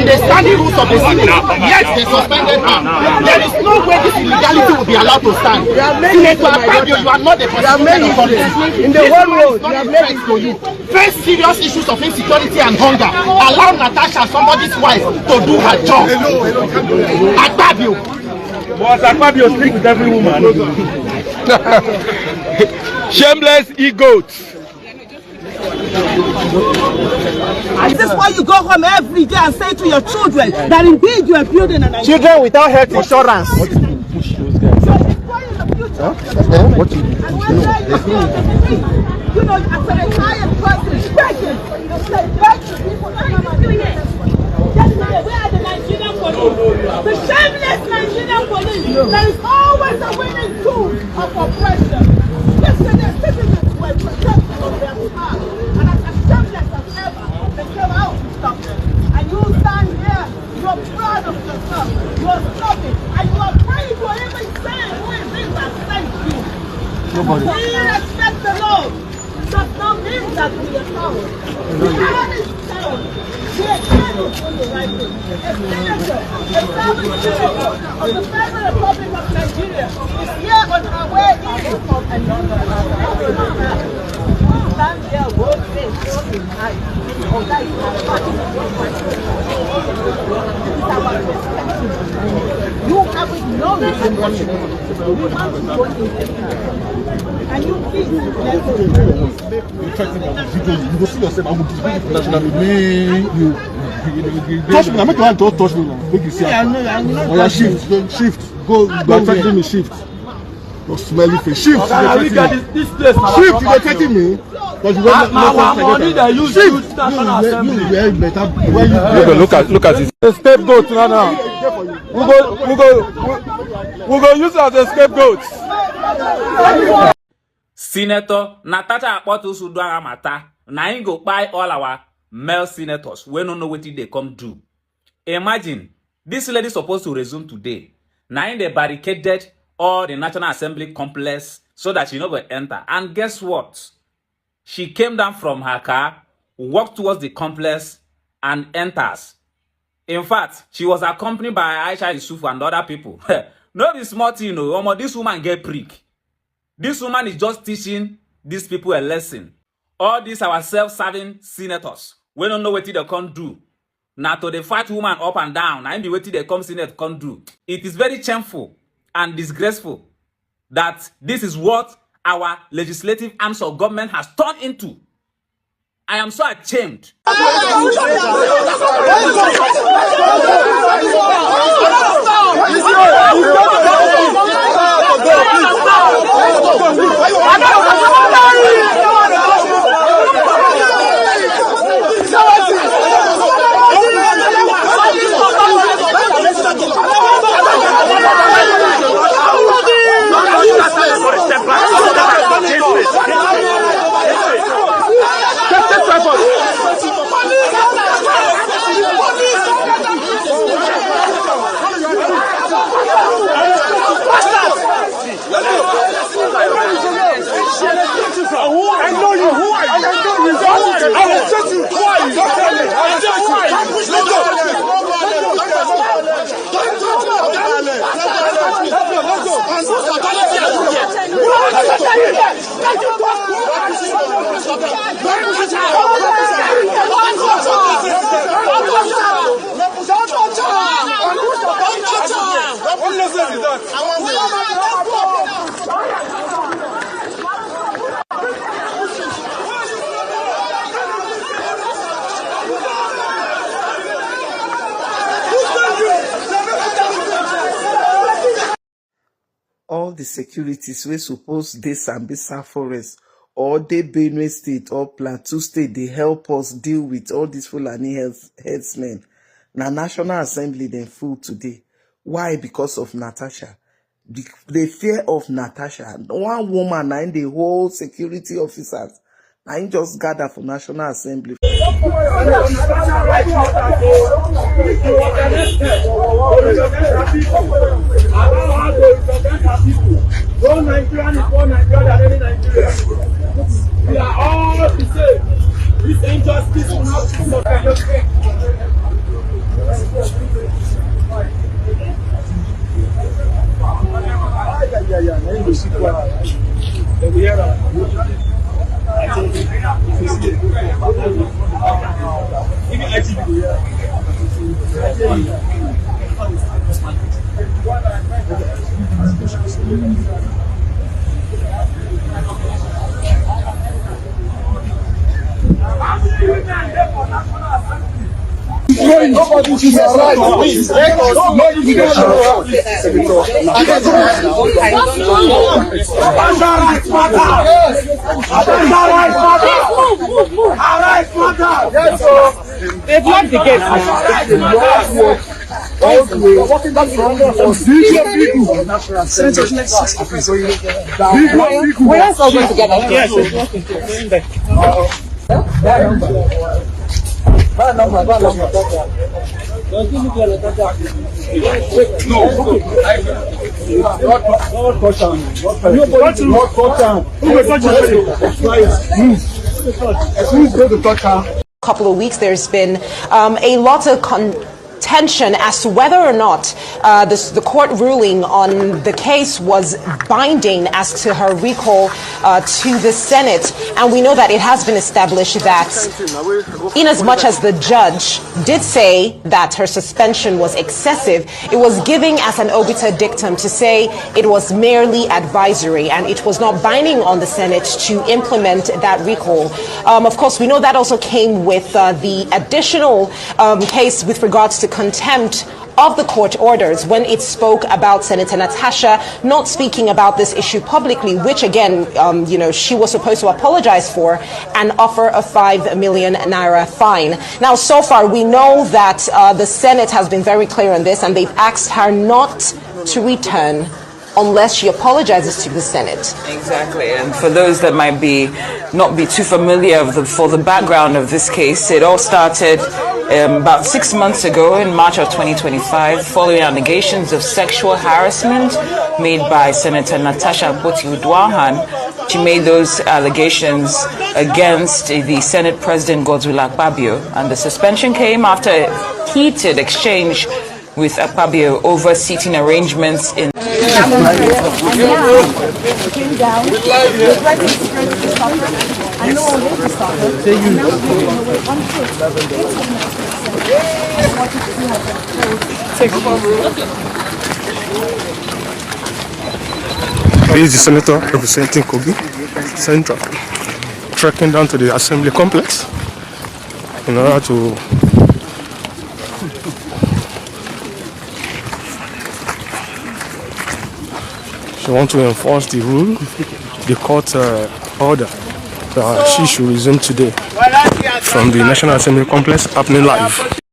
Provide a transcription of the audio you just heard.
understanding rules of the city. Yes, they suspended him. There is no way this illegality will be allowed to stand. Senator Akpabio, you are not the president of authority. In the whole world, you have made it for you. Face serious issues of insecurity and hunger. Allow Natasha, somebody's wife, to do her job. Akpabio. But Akpabio speaks with every woman. Shameless egots. Is this why you go home every day and say to your children that indeed you are building an children without health insurance? What you do? What you do? You know, as an entire person, begging, people. Yesterday, we had the Nigerian police, the shameless Nigerian police. There is always a winning tool of oppression. Yesterday, citizens were protected on their behalf, and as shameless as ever, they came out to stop them. And you stand here, you are proud of yourself, you are stopping, and you are praying for even saying who is it that sent you. Nobody. We respect the law. Does not mean that we are cowards. We are cowards. We are trying to do the right thing. A senator, a established senator of the Federal Republic of Nigeria is here on our way in. And stand there, world face, looking high. You haven't known it. We want to go in. And you please let us you go see yourself. I will disband you nationally. You touch me. I make you don't touch me now. Make you see. I know. Oh yeah, shift. Go. You are threatening me. Shift. Your smelly face. Shift. Shift. You are threatening me. But you don't money that you use national assembly. Look at it. The scapegoat now. We go use it as a scapegoat. Senator Natasha Akpabio Sudwara Mata, na him go buy all our male senators. We don't know what they come do. Imagine, this lady supposed to resume today. Now they barricaded all the National Assembly complex so that she no go enter. And guess what? She came down from her car, walked towards the complex, and enters. In fact, she was accompanied by Aisha Yusuf and other people. No be small thing, no. This woman get prick. This woman is just teaching these people a lesson. All these our self-serving senators, we don't know what they can do. Now to the fight woman up and down, and be waiting they come senate can do. It is very shameful and disgraceful that this is what our legislative arms of government has turned into. I am so ashamed. All the securities wey suppose dey Sambisa Forest or dey Benue State or Plateau State, they help us deal with all these Fulani headsmen. Na National Assembly dem full today. Why? Because of Natasha. The fear of Natasha. One woman na im dey hold security officers. Na im just gather for National Assembly. One Nigerian is one Nigerian than any Nigerian. We are all the same. This injustice will not be Nobody should arise. Please, let us They blocked the gate. We're all going together. Yes. Couple of weeks, there's been a lot of contention as to whether or not the court ruling on the case was binding as to her recall to the Senate. And we know that it has been established that in as much as the judge did say that her suspension was excessive, it was giving as an obiter dictum to say it was merely advisory and it was not binding on the Senate to implement that recall. Of course, we know that also came with the additional case with regards to contempt of the court orders when it spoke about Senator Natasha not speaking about this issue publicly, which again, she was supposed to apologize for and offer a 5 million naira fine. Now, so far, we know that the Senate has been very clear on this and they've asked her not to return unless she apologizes to the Senate. Exactly, and for those that might not be too familiar for the background of this case, it all started about 6 months ago in March of 2025 following allegations of sexual harassment made by Senator Natasha Akpabio. She made those allegations against the Senate President Akpabio, and the suspension came after a heated exchange with Akpabio over seating arrangements in This is the senator representing Kogi Central, trekking down to the assembly complex in order to she wants to enforce the rule, the court order that she should resume today from the National Assembly complex, happening live.